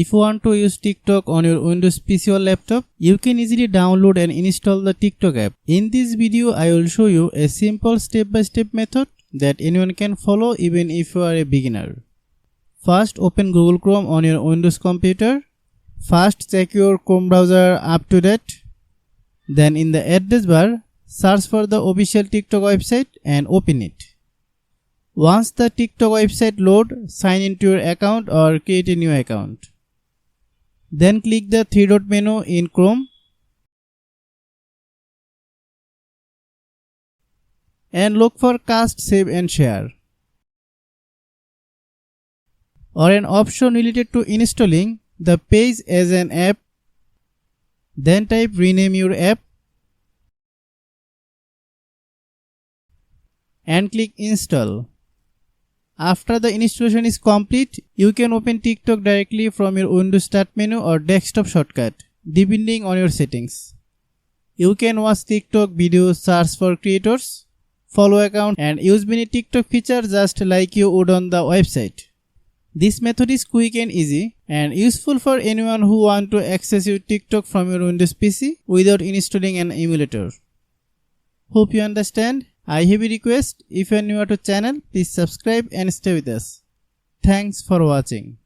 If you want to use TikTok on your Windows PC or laptop, you can easily download and install the TikTok app. In this video, I will show you a simple step-by-step method that anyone can follow even if you are a beginner. First, open Google Chrome on your Windows computer. First, check your Chrome browser up to date. Then in the address bar, search for the official TikTok website and open it. Once the TikTok website loads, sign into your account or create a new account. Then click the three-dot menu in Chrome and look for Cast, Save and Share or an option related to installing the page as an app. Then type rename your app and click install. After the installation is complete, you can open TikTok directly from your Windows Start menu or desktop shortcut, depending on your settings. You can watch TikTok videos, search for creators, follow accounts, and use many TikTok features just like you would on the website. This method is quick and easy and useful for anyone who wants to access your TikTok from your Windows PC without installing an emulator. Hope you understand. I have a request, if you are new to channel, please subscribe and stay with us. Thanks for watching.